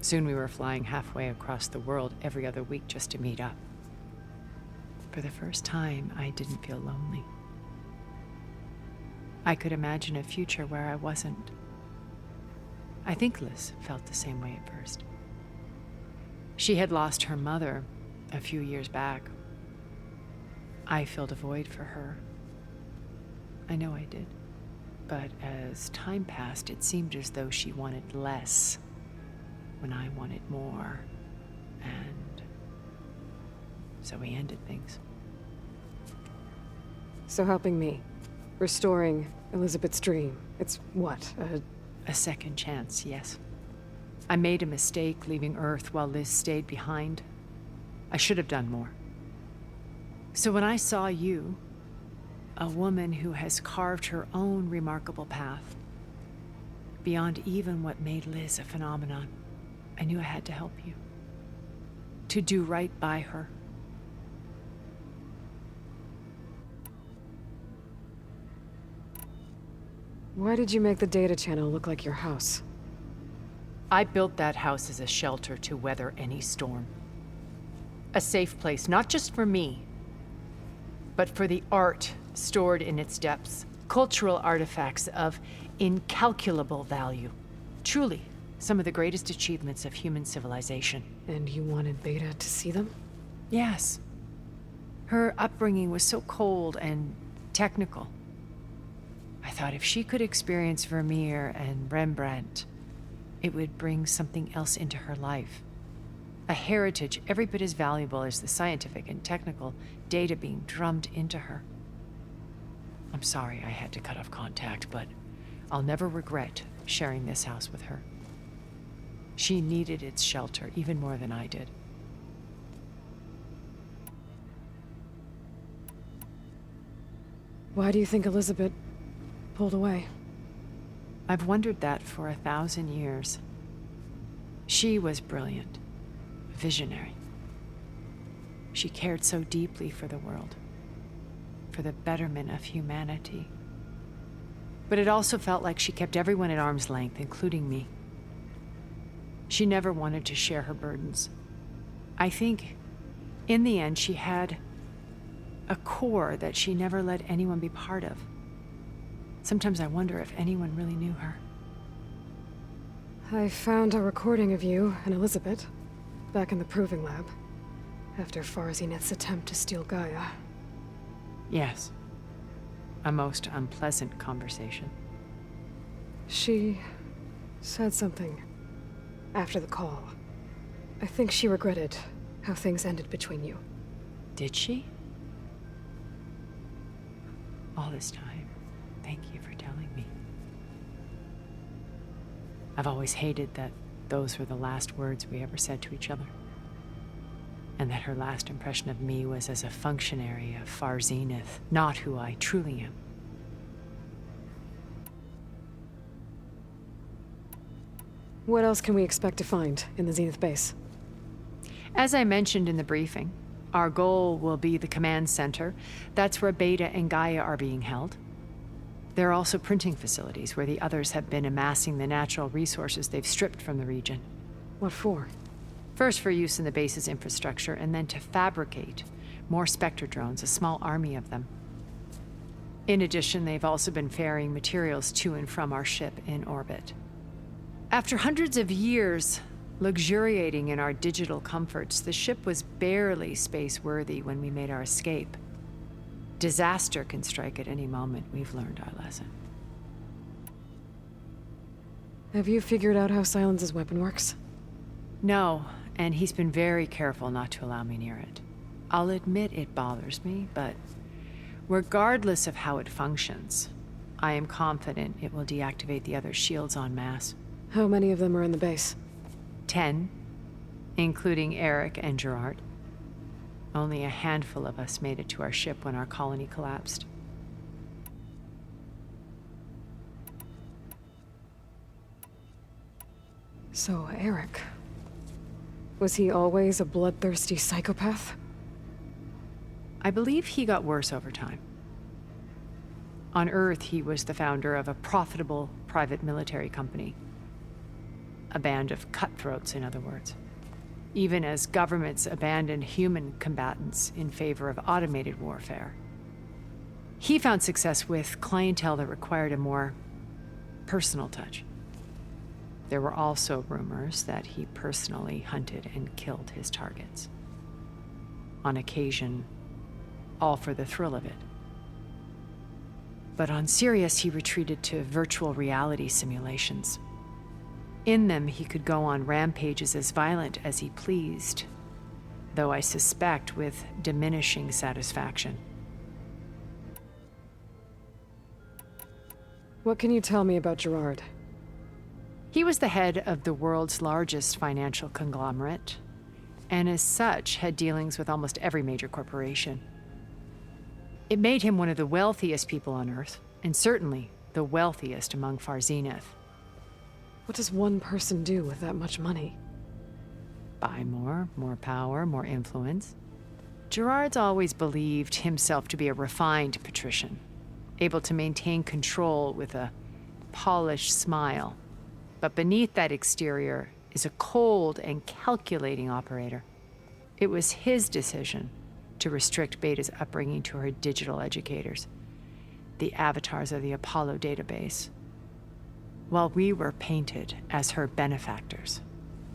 Soon we were flying halfway across the world every other week just to meet up. For the first time, I didn't feel lonely. I could imagine a future where I wasn't. I think Liz felt the same way at first. She had lost her mother a few years back. I filled a void for her. I know I did. But as time passed, it seemed as though she wanted less when I wanted more. And so we ended things. So helping me, restoring Elizabeth's dream, it's what, a second chance, yes. I made a mistake leaving Earth while Liz stayed behind. I should have done more. So when I saw you, a woman who has carved her own remarkable path, beyond even what made Liz a phenomenon, I knew I had to help you. To do right by her. Why did you make the data channel look like your house? I built that house as a shelter to weather any storm. A safe place, not just for me, but for the art stored in its depths. Cultural artifacts of incalculable value. Truly, some of the greatest achievements of human civilization. And you wanted Beta to see them? Yes. Her upbringing was so cold and technical. I thought if she could experience Vermeer and Rembrandt, it would bring something else into her life. A heritage every bit as valuable as the scientific and technical data being drummed into her. I'm sorry I had to cut off contact, but I'll never regret sharing this house with her. She needed its shelter even more than I did. Why do you think Elizabeth pulled away? I've wondered that for 1,000 years. She was brilliant, visionary. She cared so deeply for the world, for the betterment of humanity. But it also felt like she kept everyone at arm's length, including me. She never wanted to share her burdens. I think, in the end, she had a core that she never let anyone be part of. Sometimes I wonder if anyone really knew her. I found a recording of you and Elizabeth back in the proving lab after Farzineth's attempt to steal Gaia. Yes. A most unpleasant conversation. She said something after the call. I think she regretted how things ended between you. Did she? All this time. Thank you for telling me. I've always hated that those were the last words we ever said to each other. And that her last impression of me was as a functionary of Farzineth, not who I truly am. What else can we expect to find in the Zenith base? As I mentioned in the briefing, our goal will be the command center. That's where Beta and Gaia are being held. There are also printing facilities where the others have been amassing the natural resources they've stripped from the region. What for? First for use in the base's infrastructure, and then to fabricate more Spectre drones, a small army of them. In addition, they've also been ferrying materials to and from our ship in orbit. After hundreds of years luxuriating in our digital comforts, the ship was barely space-worthy when we made our escape. Disaster can strike at any moment. We've learned our lesson. Have you figured out how Silence's weapon works? No, and he's been very careful not to allow me near it. I'll admit it bothers me, but regardless of how it functions, I am confident it will deactivate the other shields en masse. How many of them are in the base? 10, including Eric and Gerard. Only a handful of us made it to our ship when our colony collapsed. So, Eric... was he always a bloodthirsty psychopath? I believe he got worse over time. On Earth, he was the founder of a profitable private military company. A band of cutthroats, in other words. Even as governments abandoned human combatants in favor of automated warfare. He found success with clientele that required a more personal touch. There were also rumors that he personally hunted and killed his targets. On occasion, all for the thrill of it. But on Sirius, he retreated to virtual reality simulations. In them, he could go on rampages as violent as he pleased, though I suspect with diminishing satisfaction. What can you tell me about Gerard? He was the head of the world's largest financial conglomerate, and as such, had dealings with almost every major corporation. It made him one of the wealthiest people on Earth, and certainly the wealthiest among Far Zenith. What does one person do with that much money? Buy more power, more influence. Gerard's always believed himself to be a refined patrician, able to maintain control with a polished smile. But beneath that exterior is a cold and calculating operator. It was his decision to restrict Beta's upbringing to her digital educators, the avatars of the Apollo database, while we were painted as her benefactors.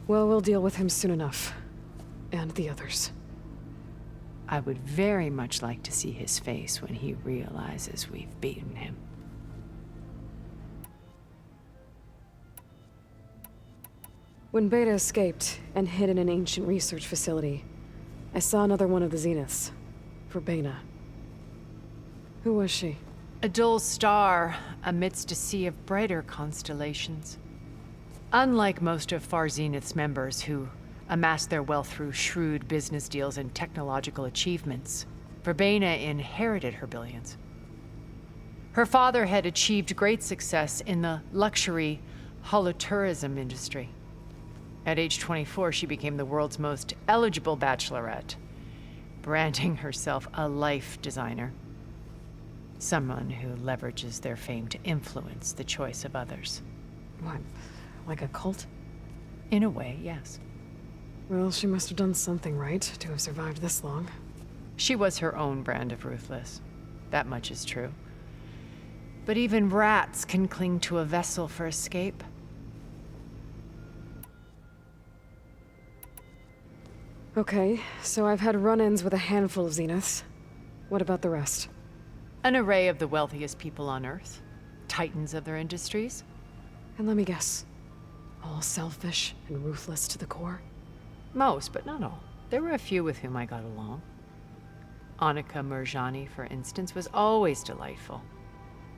Well, we'll deal with him soon enough. And the others. I would very much like to see his face when he realizes we've beaten him. When Beta escaped and hid in an ancient research facility, I saw another one of the Zeniths. Verbena. Who was she? A dull star amidst a sea of brighter constellations. Unlike most of Far Zenith's members who amassed their wealth through shrewd business deals and technological achievements, Verbena inherited her billions. Her father had achieved great success in the luxury holotourism industry. At age 24, she became the world's most eligible bachelorette, branding herself a life designer. Someone who leverages their fame to influence the choice of others. What, like a cult? In a way, yes. Well, she must have done something right to have survived this long. She was her own brand of ruthless. That much is true. But even rats can cling to a vessel for escape. Okay, so I've had run-ins with a handful of Zeniths. What about the rest? An array of the wealthiest people on Earth. Titans of their industries. And let me guess. All selfish and ruthless to the core? Most, but not all. There were a few with whom I got along. Annika Murjani, for instance, was always delightful.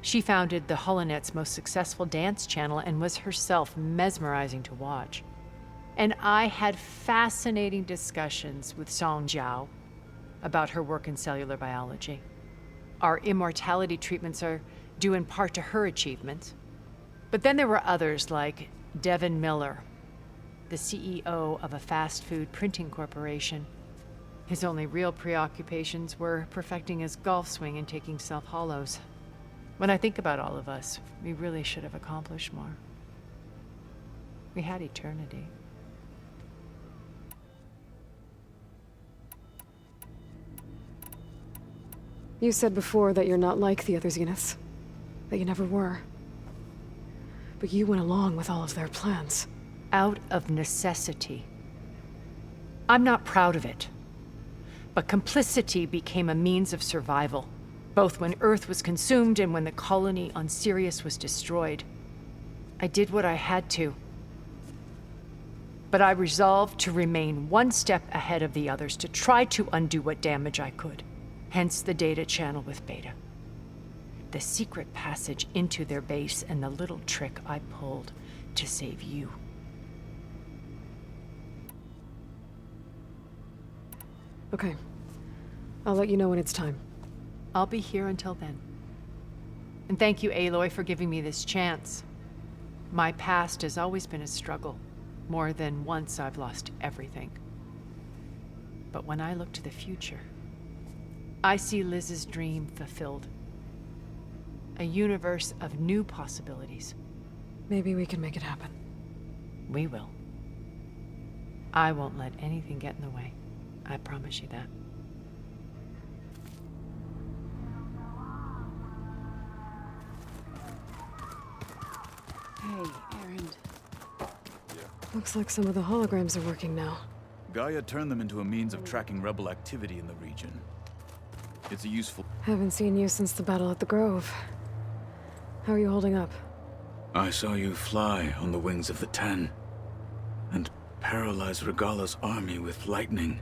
She founded the Holonet's most successful dance channel and was herself mesmerizing to watch. And I had fascinating discussions with Song Jiao about her work in cellular biology. Our immortality treatments are due in part to her achievements. But then there were others like Devin Miller, the CEO of a fast food printing corporation. His only real preoccupations were perfecting his golf swing and taking self-hollows. When I think about all of us, we really should have accomplished more. We had eternity. You said before that you're not like the other Zeniths. That you never were. But you went along with all of their plans. Out of necessity. I'm not proud of it. But complicity became a means of survival, both when Earth was consumed and when the colony on Sirius was destroyed. I did what I had to. But I resolved to remain one step ahead of the others, to try to undo what damage I could. Hence the data channel with Beta. The secret passage into their base and the little trick I pulled to save you. Okay. I'll let you know when it's time. I'll be here until then. And thank you, Aloy, for giving me this chance. My past has always been a struggle. More than once I've lost everything. But when I look to the future, I see Liz's dream fulfilled. A universe of new possibilities. Maybe we can make it happen. We will. I won't let anything get in the way. I promise you that. Hey, Erend. Looks like some of the holograms are working now. Gaia turned them into a means of tracking rebel activity in the region. It's a useful... Haven't seen you since the battle at the Grove. How are you holding up? I saw you fly on the wings of the Ten, and paralyze Regalla's army with lightning.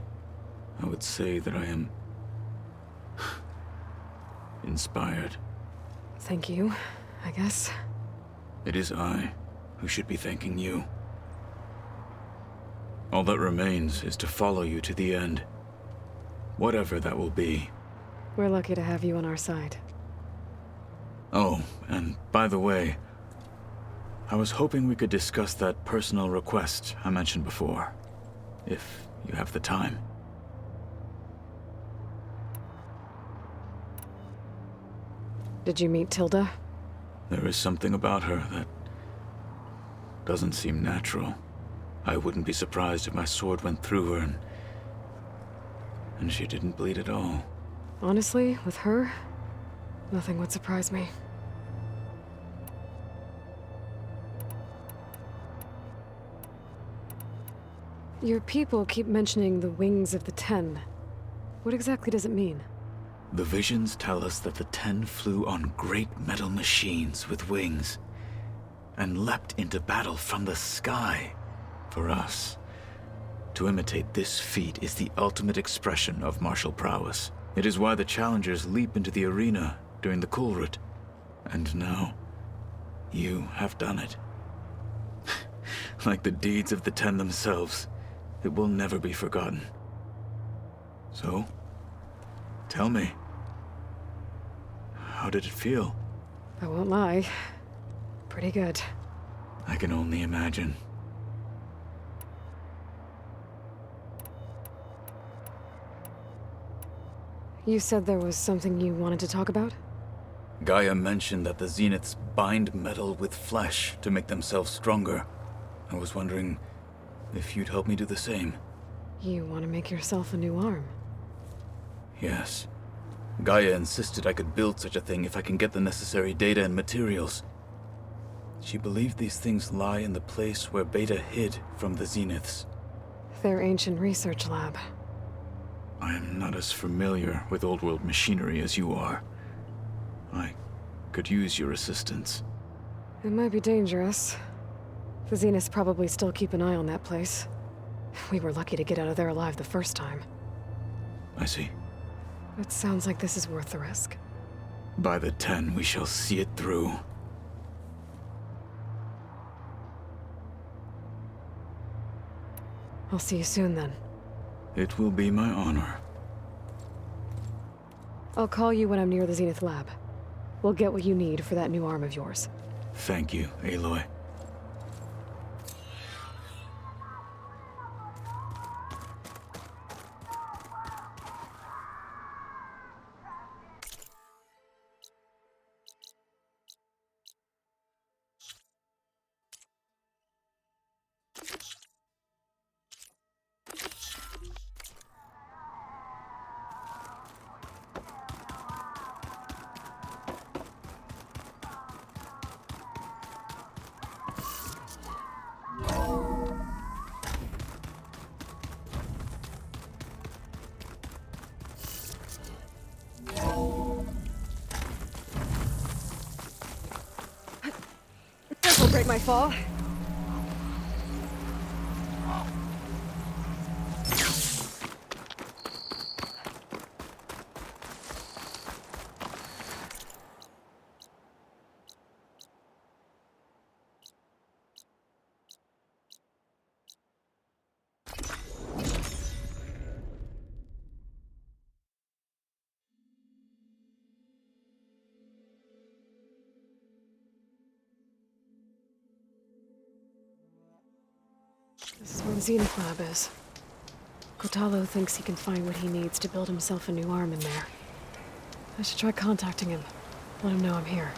I would say that I am... inspired. Thank you, I guess. It is I who should be thanking you. All that remains is to follow you to the end. Whatever that will be. We're lucky to have you on our side. Oh, and by the way, I was hoping we could discuss that personal request I mentioned before, if you have the time. Did you meet Tilda? There is something about her that doesn't seem natural. I wouldn't be surprised if my sword went through her and she didn't bleed at all. Honestly, with her, nothing would surprise me. Your people keep mentioning the wings of the Ten. What exactly does it mean? The visions tell us that the Ten flew on great metal machines with wings, and leapt into battle from the sky. For us, to imitate this feat is the ultimate expression of martial prowess. It is why the challengers leap into the arena during the Kulrut. And now, you have done it. Like the deeds of the Ten themselves, it will never be forgotten. So, tell me, how did it feel? I won't lie. Pretty good. I can only imagine. You said there was something you wanted to talk about? Gaia mentioned that the Zeniths bind metal with flesh to make themselves stronger. I was wondering if you'd help me do the same. You want to make yourself a new arm? Yes. Gaia insisted I could build such a thing if I can get the necessary data and materials. She believed these things lie in the place where Beta hid from the Zeniths. Their ancient research lab. I am not as familiar with old-world machinery as you are. I could use your assistance. It might be dangerous. The Zeniths probably still keep an eye on that place. We were lucky to get out of there alive the first time. I see. It sounds like this is worth the risk. By the Ten, we shall see it through. I'll see you soon, then. It will be my honor. I'll call you when I'm near the Zenith lab. We'll get what you need for that new arm of yours. Thank you, Aloy. Break my fall? This is where the Zenith lab is. Kotalo thinks he can find what he needs to build himself a new arm in there. I should try contacting him. Let him know I'm here.